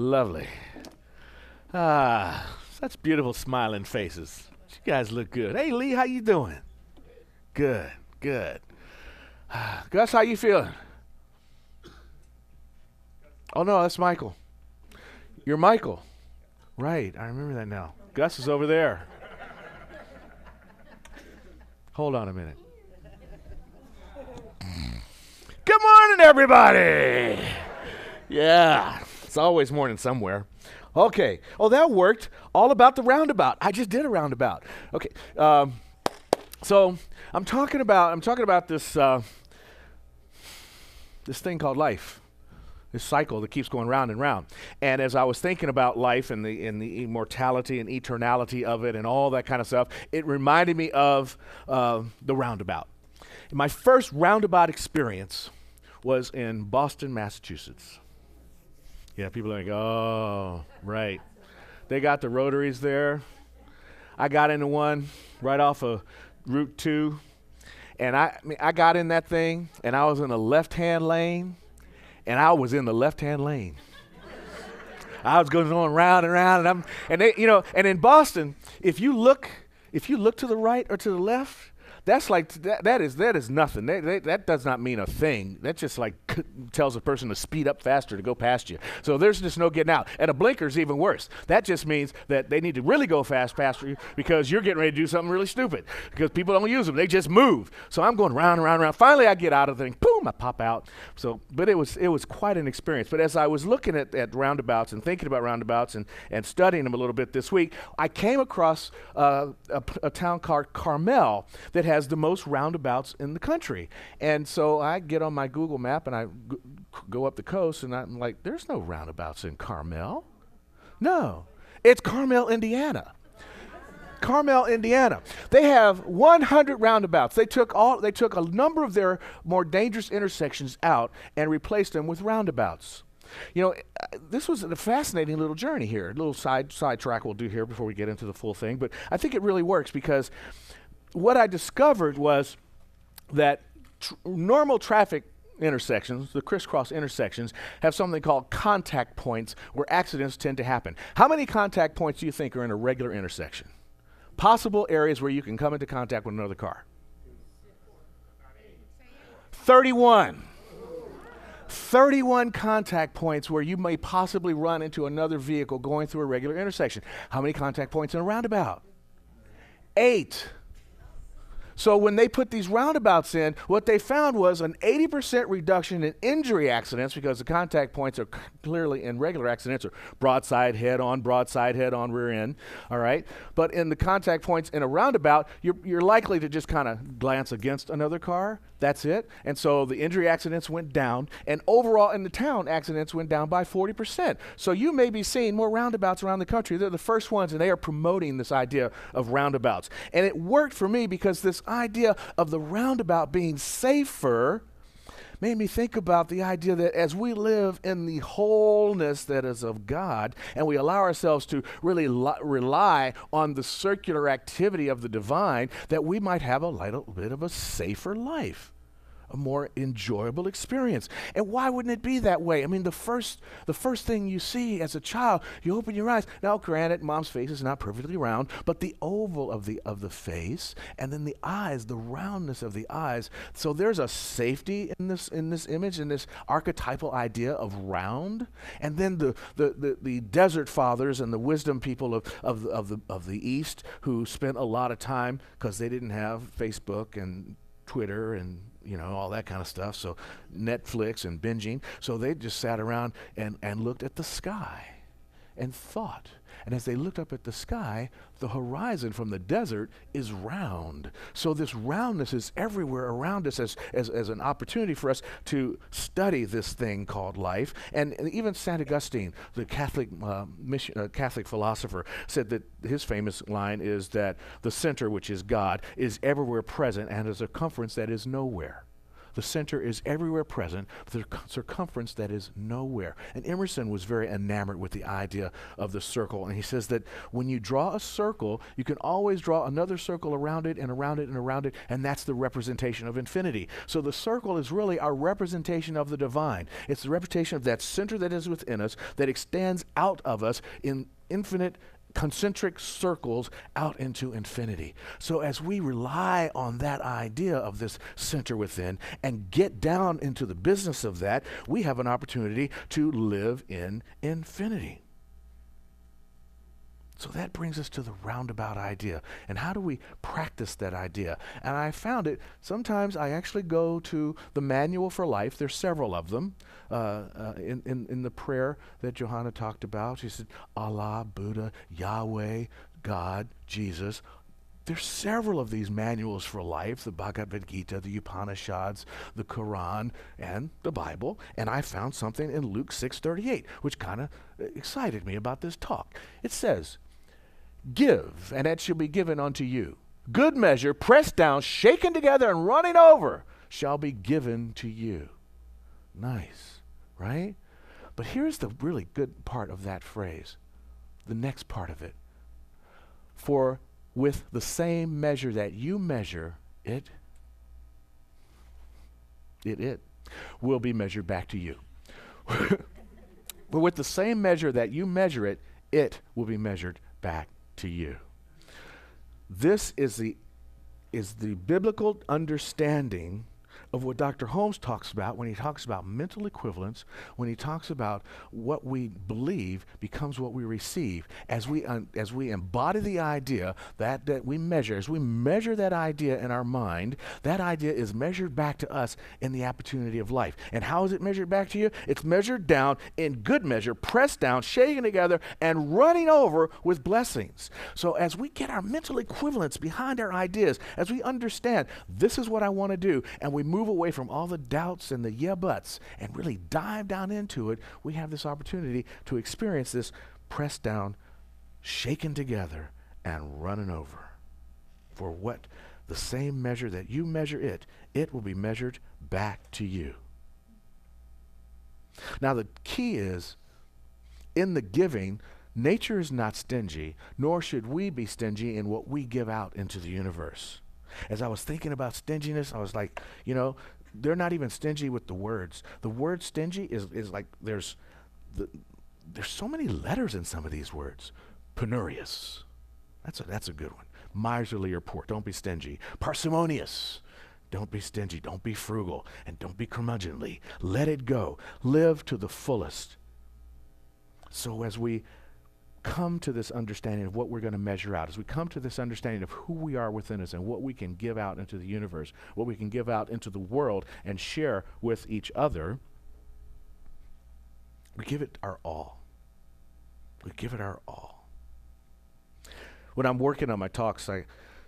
Lovely. Ah, such beautiful smiling faces. You guys look good. Hey, Lee, how you doing? Good, good. Gus, how you feeling? Oh, no, that's Michael. You're Michael. Right, I remember that now. Gus is over there. Hold on a minute. Good morning, everybody. Yeah, it's always morning somewhere. Okay. Oh, that worked. All about the roundabout. I just did a roundabout. Okay. So I'm talking about this this thing called life. This cycle that keeps going round and round. And as I was thinking about life and the immortality and eternality of it and all that kind of stuff, it reminded me of the roundabout. My first roundabout experience was in Boston, Massachusetts. Yeah, people are like, oh, right. They got the rotaries there. I got into one right off of Route 2. And I got in that thing, and I was in the left-hand lane. And I was in the left-hand lane. I was going round and round, and in Boston, if you look to the right or to the left, that's like that is nothing. That does not mean a thing. That just like tells a person to speed up faster to go past you. So there's just no getting out. And a blinker's even worse. That just means that they need to really go faster because you're getting ready to do something really stupid. Because people don't use them; they just move. So I'm going round and round and round. Finally, I get out of the thing. Boom! I pop out. But it was quite an experience. But as I was looking at roundabouts and thinking about roundabouts and studying them a little bit this week, I came across a town called Carmel that has the most roundabouts in the country. And so I get on my Google map and I go up the coast and I'm like, there's no roundabouts in Carmel. No, it's Carmel, Indiana. Carmel, Indiana. They have 100 roundabouts. They took a number of their more dangerous intersections out and replaced them with roundabouts. You know, this was a fascinating little journey here. A little side track we'll do here before we get into the full thing. But I think it really works because what I discovered was that normal traffic intersections, the crisscross intersections, have something called contact points where accidents tend to happen. How many contact points do you think are in a regular intersection? Possible areas where you can come into contact with another car. 31. 31 contact points where you may possibly run into another vehicle going through a regular intersection. How many contact points in a roundabout? 8. So when they put these roundabouts in, what they found was an 80% reduction in injury accidents because the contact points are clearly in regular accidents are broadside head on, rear end, all right? But in the contact points in a roundabout, you're likely to just kind of glance against another car. That's it. And so the injury accidents went down, and overall in the town, accidents went down by 40%. So you may be seeing more roundabouts around the country. They're the first ones, and they are promoting this idea of roundabouts. And it worked for me because this idea of the roundabout being safer made me think about the idea that as we live in the wholeness that is of God, and we allow ourselves to really rely on the circular activity of the divine, that we might have a little bit of a safer life, a more enjoyable experience. And why wouldn't it be that way? I mean, the first thing you see as a child, you open your eyes. Now, granted, mom's face is not perfectly round, but the oval of the face, and then the eyes, the roundness of the eyes. So there's a safety in this image, in this archetypal idea of round. And then the desert fathers and the wisdom people of the East who spent a lot of time because they didn't have Facebook and Twitter and all that kind of stuff, so Netflix and binging. So they just sat around and looked at the sky and thought. And as they looked up at the sky, the horizon from the desert is round. So this roundness is everywhere around us as an opportunity for us to study this thing called life. And even St. Augustine, the Catholic philosopher, said that his famous line is that the center, which is God, is everywhere present and a circumference that is nowhere. The center is everywhere present, but there's circumference that is nowhere. And Emerson was very enamored with the idea of the circle. And he says that when you draw a circle, you can always draw another circle around it and around it and around it, and that's the representation of infinity. So the circle is really our representation of the divine. It's the representation of that center that is within us that extends out of us in infinite concentric circles out into infinity. So as we rely on that idea of this center within and get down into the business of that, we have an opportunity to live in infinity. So that brings us to the roundabout idea. And how do we practice that idea? And I found it, sometimes I actually go to the Manual for Life. There's several of them in the prayer that Johanna talked about. She said, Allah, Buddha, Yahweh, God, Jesus. There's several of these manuals for life, the Bhagavad Gita, the Upanishads, the Quran, and the Bible. And I found something in Luke 6:38, which kind of excited me about this talk. It says, give, and it shall be given unto you. Good measure, pressed down, shaken together, and running over, shall be given to you. Nice, right? But here's the really good part of that phrase, the next part of it. For with the same measure that you measure it will be measured back to you. But with the same measure that you measure it, it will be measured back to you. This is the biblical understanding of what Dr. Holmes talks about when he talks about mental equivalence, when he talks about what we believe becomes what we receive. As we embody the idea that we measure, as we measure that idea in our mind, that idea is measured back to us in the opportunity of life. And how is it measured back to you? It's measured down in good measure, pressed down, shaken together, and running over with blessings. So as we get our mental equivalence behind our ideas, as we understand this is what I want to do, and we move away from all the doubts and the yeah buts and really dive down into it, we have this opportunity to experience this pressed down, shaken together, and running over. For what the same measure that you measure it will be measured back to you. Now the key is, in the giving, nature is not stingy, nor should we be stingy in what we give out into the universe. As I was thinking about stinginess, I was like, they're not even stingy with the words. The word stingy is like there's so many letters in some of these words. Penurious. That's a good one. Miserly or poor. Don't be stingy. Parsimonious. Don't be stingy. Don't be frugal. And don't be curmudgeonly. Let it go. Live to the fullest. So as we come to this understanding of what we're going to measure out, as we come to this understanding of who we are within us and what we can give out into the universe, what we can give out into the world and share with each other, we give it our all. We give it our all. When I'm working on my talks,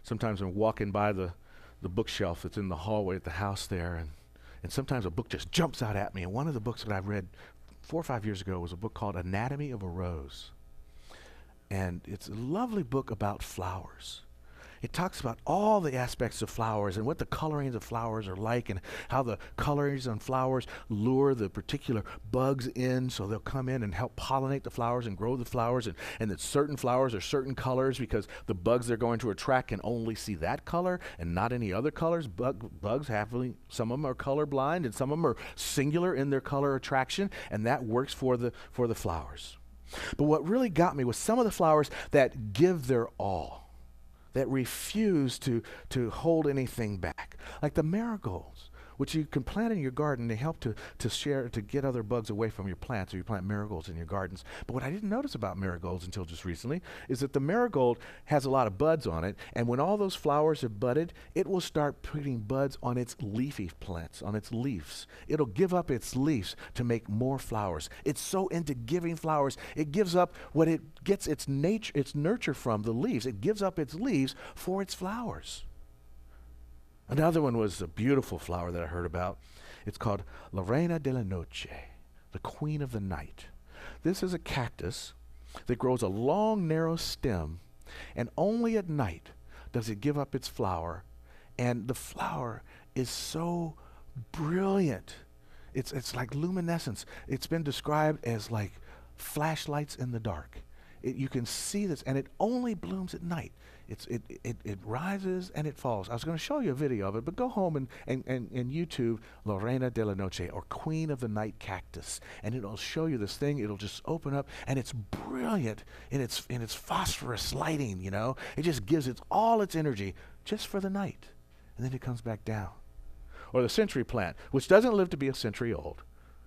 sometimes I'm walking by the bookshelf that's in the hallway at the house there, and sometimes a book just jumps out at me. And one of the books that I read 4 or 5 years ago was a book called Anatomy of a Rose. And it's a lovely book about flowers. It talks about all the aspects of flowers and what the colorings of flowers are like and how the colorings on flowers lure the particular bugs in so they'll come in and help pollinate the flowers and grow the flowers, and that certain flowers are certain colors because the bugs they're going to attract can only see that color and not any other colors. Bugs some of them are color blind and some of them are singular in their color attraction, and that works for the flowers. But what really got me was some of the flowers that give their all, that refuse to hold anything back. Like the marigolds, which you can plant in your garden. They help to get other bugs away from your plants, so you plant marigolds in your gardens. But what I didn't notice about marigolds until just recently is that the marigold has a lot of buds on it, and when all those flowers have budded, it will start putting buds on its leafy plants, on its leaves. It'll give up its leaves to make more flowers. It's so into giving flowers, it gives up what it gets its nurture from, the leaves. It gives up its leaves for its flowers. Another one was a beautiful flower that I heard about. It's called La Reina de la Noche, the Queen of the Night. This is a cactus that grows a long, narrow stem, and only at night does it give up its flower. And the flower is so Brilliant. It's like luminescence. It's been described as like flashlights in the dark. You can see this, and it only blooms at night. It rises and it falls. I was going to show you a video of it, but go home and YouTube Lorena de la Noche, or Queen of the Night Cactus, and it'll show you this thing. It'll just open up, and it's brilliant in its phosphorus lighting. You know, it just gives it all its energy just for the night, and then it comes back down. Or the century plant, which doesn't live to be a century old.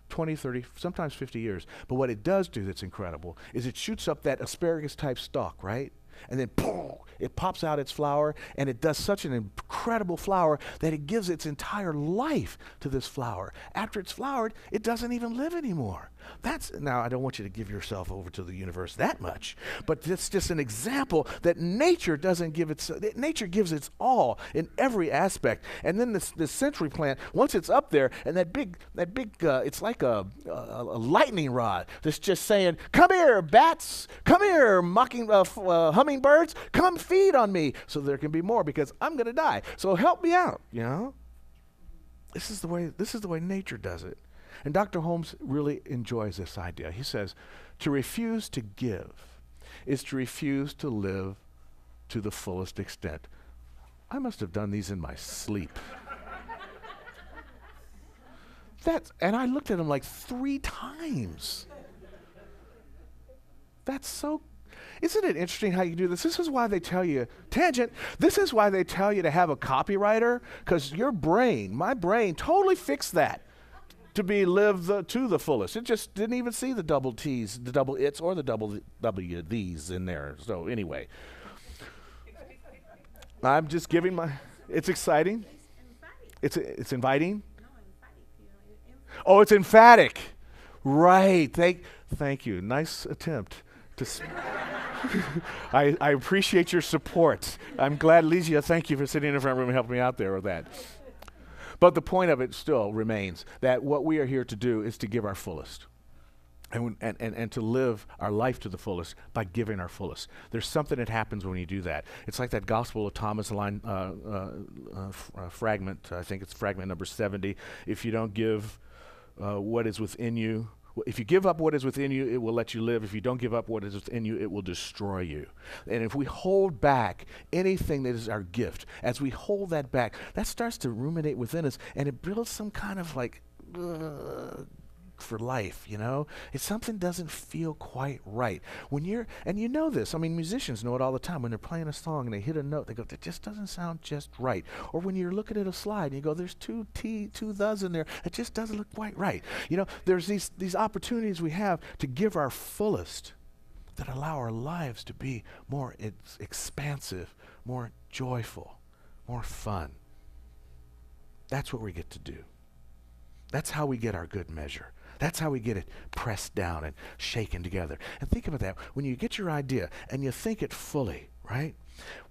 20, 30, sometimes 50 years. But what it does do that's incredible is it shoots up that asparagus-type stalk, right? And then boom, it pops out its flower, and it does such an incredible flower that it gives its entire life to this flower. After it's flowered, it doesn't even live anymore. Now, I don't want you to give yourself over to the universe that much, but that's just an example that nature doesn't give nature gives its all in every aspect. And then this century plant, once it's up there, and that big, it's like a lightning rod that's just saying, "Come here, bats! Come here, hummingbirds! Come feed on me, so there can be more, because I'm going to die. So help me out." You know, this is the way nature does it. And Dr. Holmes really enjoys this idea. He says, to refuse to give is to refuse to live to the fullest extent. I must have done these in my sleep. And I looked at him like 3 times. Isn't it interesting how you do this? This is why they tell you, tangent, this is why they tell you to have a copywriter, because my brain totally fixed that. To be lived to the fullest. It just didn't even see the double T's, the double it's, or the double W, these in there. So anyway, I'm just giving it's exciting. It's inviting. Oh, it's emphatic. Right. Thank you. Nice attempt. I appreciate your support. I'm glad, Ligia, thank you for sitting in the front room and helping me out there with that. But the point of it still remains that what we are here to do is to give our fullest, and to live our life to the fullest by giving our fullest. There's something that happens when you do that. It's like that Gospel of Thomas line fragment. I think it's fragment number 70. If you don't give what is within you, if you give up what is within you, it will let you live. If you don't give up what is within you, it will destroy you. And if we hold back anything that is our gift, as we hold that back, that starts to ruminate within us, and it builds some kind of like for life, you know? If something doesn't feel quite right. And you know this, I mean, musicians know it all the time. When they're playing a song and they hit a note, they go, that just doesn't sound just right. Or when you're looking at a slide and you go, there's two thes in there, it just doesn't look quite right. You know, there's these opportunities we have to give our fullest that allow our lives to be more expansive, more joyful, more fun. That's what we get to do. That's how we get our good measure. That's how we get it pressed down and shaken together. And think about that. When you get your idea and you think it fully, right?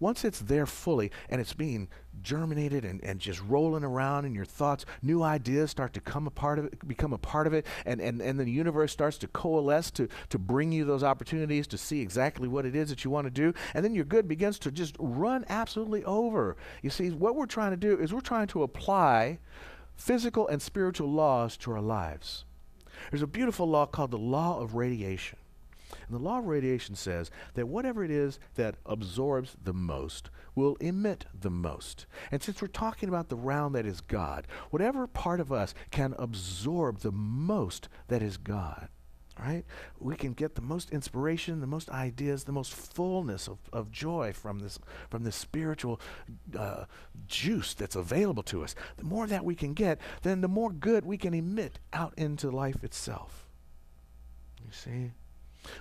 Once it's there fully and it's being germinated and just rolling around in your thoughts, new ideas start to become a part of it, and the universe starts to coalesce to bring you those opportunities to see exactly what it is that you want to do, and then your good begins to just run absolutely over. You see, what we're trying to do is we're trying to apply physical and spiritual laws to our lives. There's a beautiful law called the law of radiation. And the law of radiation says that whatever it is that absorbs the most will emit the most. And since we're talking about the round that is God, whatever part of us can absorb the most that is God, right? We can get the most inspiration, the most ideas, the most fullness of joy from this spiritual juice that's available to us. The more that we can get, then the more good we can emit out into life itself. You see?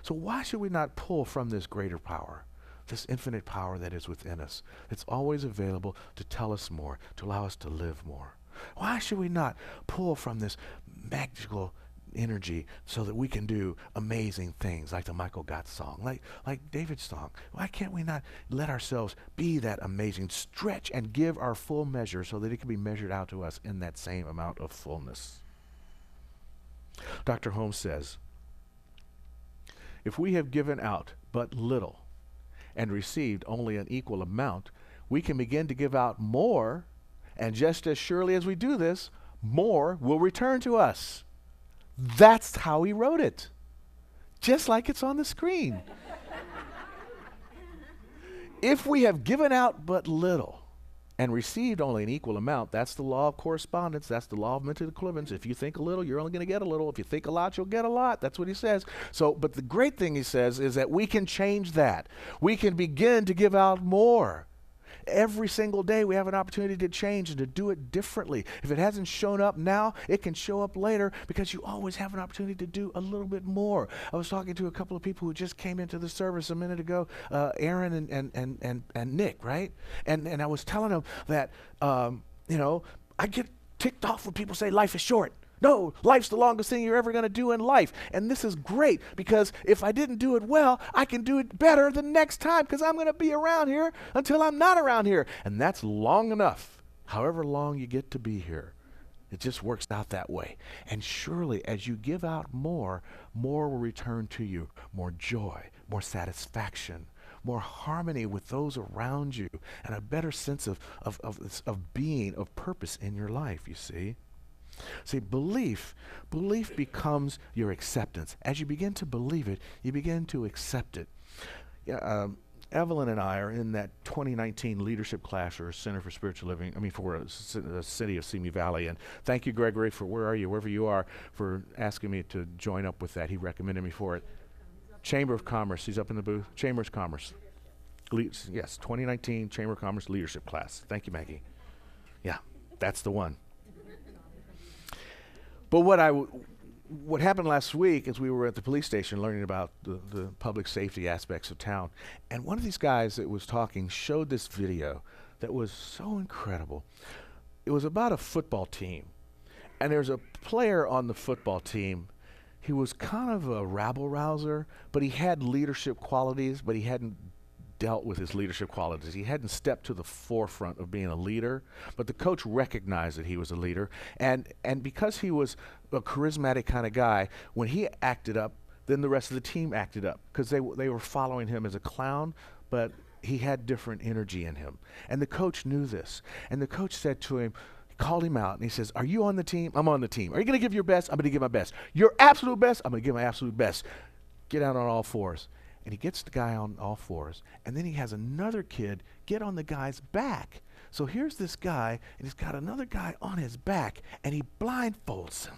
So why should we not pull from this greater power, this infinite power that is within us? It's always available to tell us more, to allow us to live more. Why should we not pull from this magical energy so that we can do amazing things like the Michael Gott song, like David's song? Why can't we not let ourselves be that amazing, stretch and give our full measure so that it can be measured out to us in that same amount of fullness? Dr. Holmes says, if we have given out but little and received only an equal amount, we can begin to give out more, and just as surely as we do this, more will return to us. That's how he wrote it. Just like it's on the screen. If we have given out but little and received only an equal amount, that's the law of correspondence. That's the law of mental equivalence. If you think a little, you're only going to get a little. If you think a lot, you'll get a lot. That's what he says. So, but the great thing he says is that we can change that. We can begin to give out more. Every single day we have an opportunity to change and to do it differently. If it hasn't shown up now, it can show up later, because you always have an opportunity to do a little bit more. I was talking to a couple of people who just came into the service a minute ago, Aaron and Nick, right? And I was telling them that, I get ticked off when people say life is short. No, life's the longest thing you're ever going to do in life. And this is great, because if I didn't do it well, I can do it better the next time, because I'm going to be around here until I'm not around here. And that's long enough, however long you get to be here. It just works out that way. And surely as you give out more, more will return to you. More joy, more satisfaction, more harmony with those around you, and a better sense of being, of purpose in your life, you see. See, belief becomes your acceptance. As you begin to believe it, you begin to accept it. Evelyn and I are in that 2019 leadership class for Center for Spiritual Living, for the city of Simi Valley. And thank you, Gregory, for wherever you are, for asking me to join up with that. He recommended me for it. Chamber of Commerce, he's up in the booth. Chamber of Commerce. Yes, 2019 Chamber of Commerce leadership class. Thank you, Maggie. Yeah, that's the one. But what happened last week is we were at the police station learning about the public safety aspects of town. And one of these guys that was talking showed this video that was so incredible. It was about a football team. And there's a player on the football team. He was kind of a rabble-rouser, but he had leadership qualities, but he hadn't dealt with his leadership qualities. He hadn't stepped to the forefront of being a leader, but the coach recognized that he was a leader. And because he was a charismatic kind of guy, when he acted up, then the rest of the team acted up, because they were following him as a clown, but he had different energy in him. And the coach knew this. And the coach said to him, called him out, and he says, "Are you on the team? I'm on the team. Are you going to give your best? I'm going to give my best. Your absolute best? I'm going to give my absolute best. Get out on all fours." And he gets the guy on all fours, and then he has another kid get on the guy's back. So here's this guy, and he's got another guy on his back, and he blindfolds him.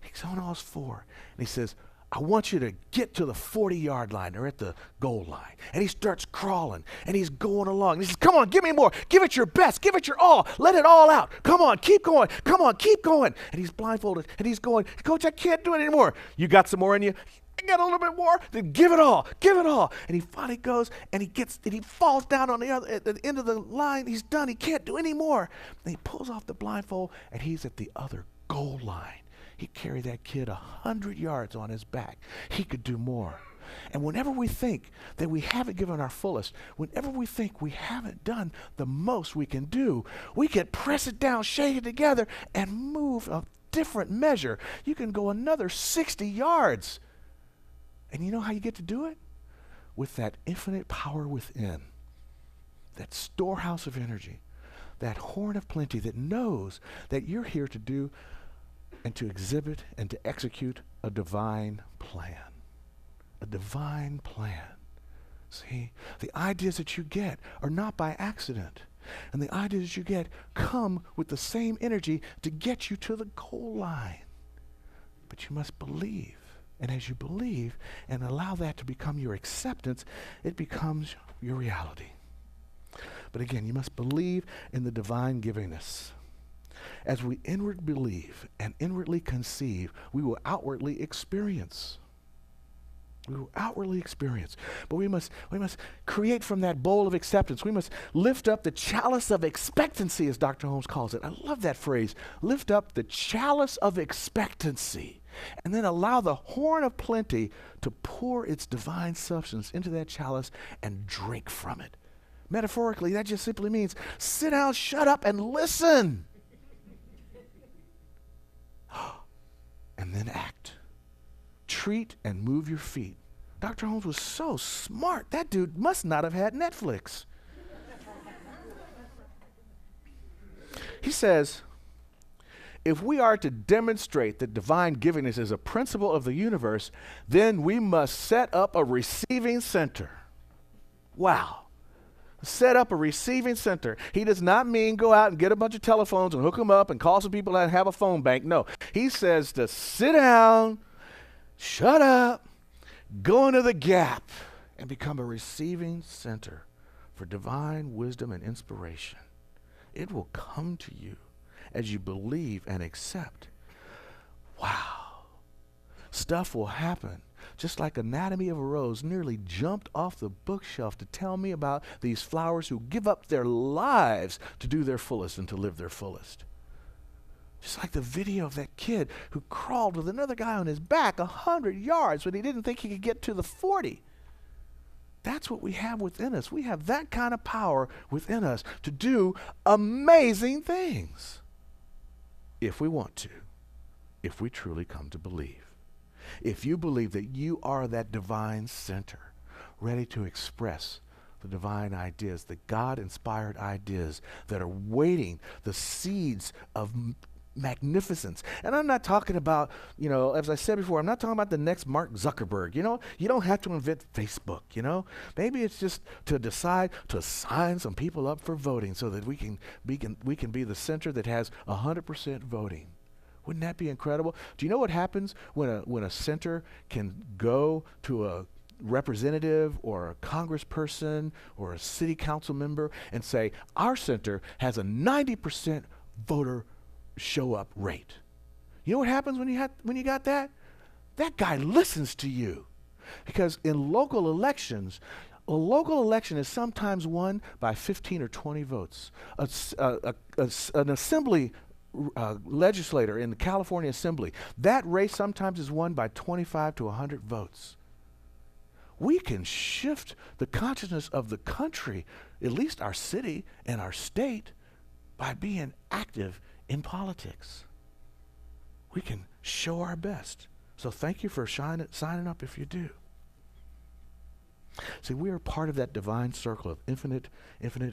He's on all fours, and he says, "I want you to get to the 40-yard line, or at the goal line." And he starts crawling, and he's going along. And he says, "Come on, give me more. Give it your best. Give it your all. Let it all out. Come on, keep going. Come on, keep going." And he's blindfolded, and he's going, "Coach, I can't do it anymore." "You got some more in you?" "I got a little bit more." "Then give it all. Give it all." And he finally goes, and he falls down on at the end of the line. He's done. He can't do any more. And he pulls off the blindfold, and he's at the other goal line. He carried that kid 100 yards on his back. He could do more. And whenever we think that we haven't given our fullest, whenever we think we haven't done the most we can do, we can press it down, shake it together, and move a different measure. You can go another 60 yards. And you know how you get to do it? With that infinite power within, that storehouse of energy, that horn of plenty that knows that you're here to do and to exhibit and to execute a divine plan. A divine plan. See, the ideas that you get are not by accident. And the ideas that you get come with the same energy to get you to the goal line. But you must believe. And as you believe and allow that to become your acceptance, it becomes your reality. But again, you must believe in the divine givingness. As we inwardly believe and inwardly conceive, we will outwardly experience. We will outwardly experience. But we must create from that bowl of acceptance. We must lift up the chalice of expectancy, as Dr. Holmes calls it. I love that phrase. Lift up the chalice of expectancy. And then allow the horn of plenty to pour its divine substance into that chalice and drink from it. Metaphorically, that just simply means sit down, shut up, and listen. And then act. Treat and move your feet. Dr. Holmes was so smart. That dude must not have had Netflix. He says, if we are to demonstrate that divine givingness is a principle of the universe, then we must set up a receiving center. Wow. Set up a receiving center. He does not mean go out and get a bunch of telephones and hook them up and call some people that have a phone bank. No, he says to sit down, shut up, go into the gap, and become a receiving center for divine wisdom and inspiration. It will come to you as you believe and accept. Wow. Stuff will happen. Just like Anatomy of a Rose nearly jumped off the bookshelf to tell me about these flowers who give up their lives to do their fullest and to live their fullest. Just like the video of that kid who crawled with another guy on his back 100 yards when he didn't think he could get to the 40. That's what we have within us. We have that kind of power within us to do amazing things if we want to, if we truly come to believe. If you believe that you are that divine center, ready to express the divine ideas, the God-inspired ideas that are waiting, the seeds of magnificence. And I'm not talking about, as I said before, I'm not talking about the next Mark Zuckerberg. You don't have to invent Facebook, Maybe it's just to decide to sign some people up for voting so that we can be the center that has 100% voting. Wouldn't that be incredible? Do you know what happens when a center can go to a representative or a congressperson or a city council member and say, our center has a 90% voter show up rate? You know what happens when you got that? That guy listens to you. Because in local elections, a local election is sometimes won by 15 or 20 votes. An assembly legislator in the California Assembly, that race sometimes is won by 25 to 100 votes. We can shift the consciousness of the country, at least our city and our state, by being active in politics. We can show our best. So thank you for signing up if you do. See, we are part of that divine circle of infinite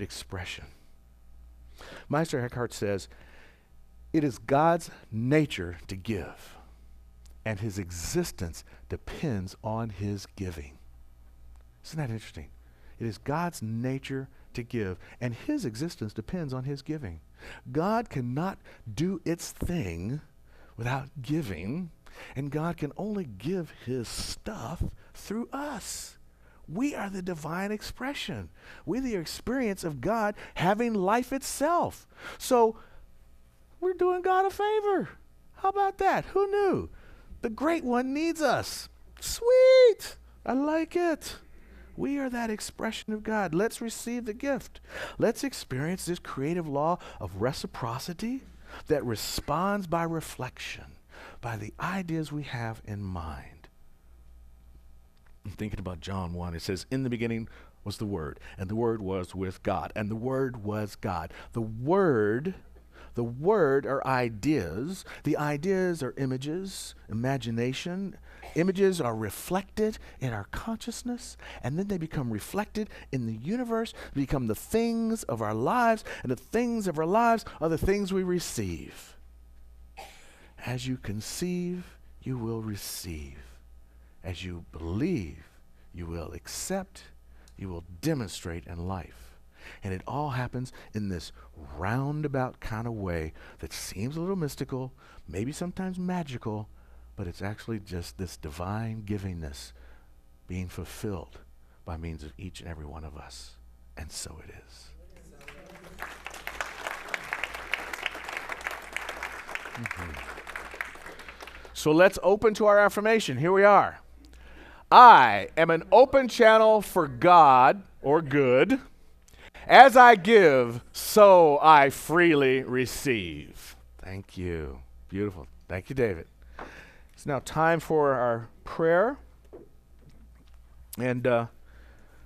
expression. Meister Eckhart says, it is God's nature to give, and his existence depends on his giving. Isn't that interesting? It is God's nature to give, and his existence depends on his giving. God cannot do its thing without giving, and God can only give his stuff through us. We are the divine expression. We're the experience of God having life itself. So we're doing God a favor. How about that? Who knew? The Great One needs us. Sweet. I like it. We are that expression of God. Let's receive the gift. Let's experience this creative law of reciprocity that responds by reflection, by the ideas we have in mind. I'm thinking about John 1. It says, in the beginning was the Word, and the Word was with God, and the Word was God. The Word are ideas. The ideas are images, imagination. Images are reflected in our consciousness, and then they become reflected in the universe, become the things of our lives, and the things of our lives are the things we receive. As you conceive, you will receive. As you believe, you will accept, you will demonstrate in life. And it all happens in this roundabout kind of way that seems a little mystical, maybe sometimes magical, but it's actually just this divine givingness being fulfilled by means of each and every one of us. And so it is. So let's open to our affirmation. Here we are. I am an open channel for God, or good. As I give, so I freely receive. Thank you. Beautiful. Thank you, David. It's now time for our prayer. And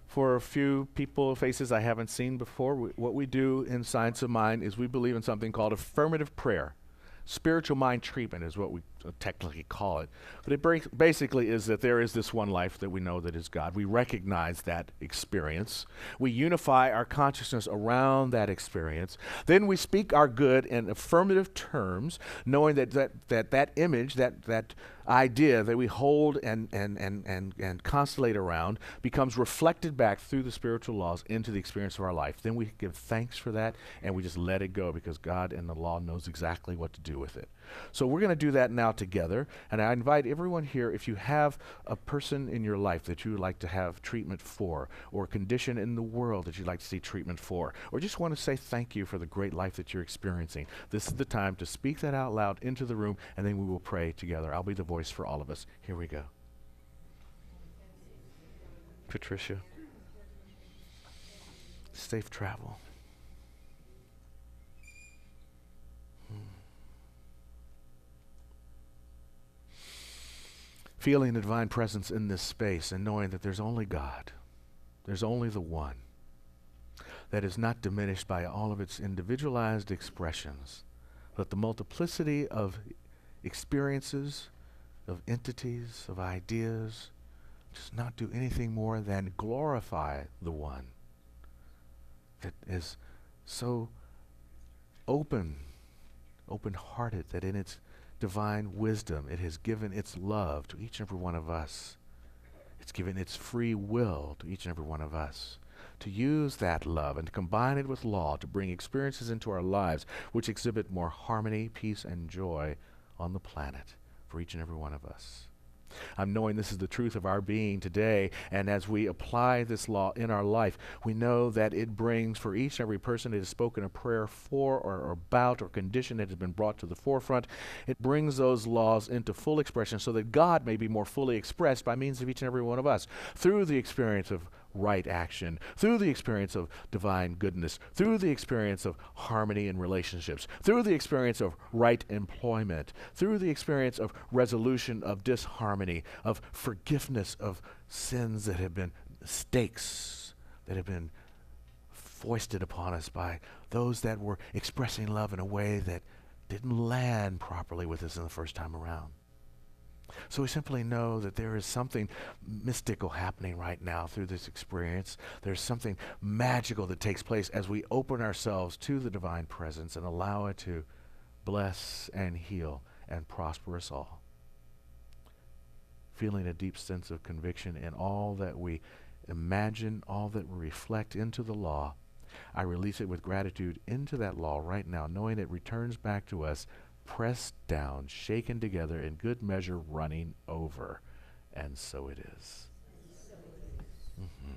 for a few faces I haven't seen before, what we do in Science of Mind is we believe in something called affirmative prayer. Spiritual mind treatment is what we technically call it. But it basically is that there is this one life that we know that is God. We recognize that experience. We unify our consciousness around that experience. Then we speak our good in affirmative terms, knowing that image, that idea that we hold and constellate around becomes reflected back through the spiritual laws into the experience of our life. Then we give thanks for that, and we just let it go because God and the law knows exactly what to do with it. So we're going to do that now together, and I invite everyone here, if you have a person in your life that you would like to have treatment for, or a condition in the world that you'd like to see treatment for, or just want to say thank you for the great life that you're experiencing, this is the time to speak that out loud into the room, and then we will pray together. I'll be the voice for all of us. Here we go. Patricia, safe travel. Feeling the divine presence in this space and knowing that there's only God, there's only the one that is not diminished by all of its individualized expressions, but the multiplicity of experiences, of entities, of ideas, does not do anything more than glorify the one that is so open-hearted, that in its divine wisdom it has given its love to each and every one of us. It's given its free will to each and every one of us to use that love and to combine it with law to bring experiences into our lives which exhibit more harmony, peace, and joy on the planet for each and every one of us. I'm knowing this is the truth of our being today, and as we apply this law in our life, we know that it brings for each and every person that has spoken a prayer for or about or condition that has been brought to the forefront, it brings those laws into full expression so that God may be more fully expressed by means of each and every one of us through the experience of right action, through the experience of divine goodness, through the experience of harmony in relationships, through the experience of right employment, through the experience of resolution of disharmony, of forgiveness of sins that have been mistakes, that have been foisted upon us by those that were expressing love in a way that didn't land properly with us in the first time around. So we simply know that there is something mystical happening right now through this experience. There's something magical that takes place as we open ourselves to the divine presence and allow it to bless and heal and prosper us all. Feeling a deep sense of conviction in all that we imagine, all that we reflect into the law, I release it with gratitude into that law right now, knowing it returns back to us pressed down, shaken together, in good measure running over. And so it is. Mm-hmm.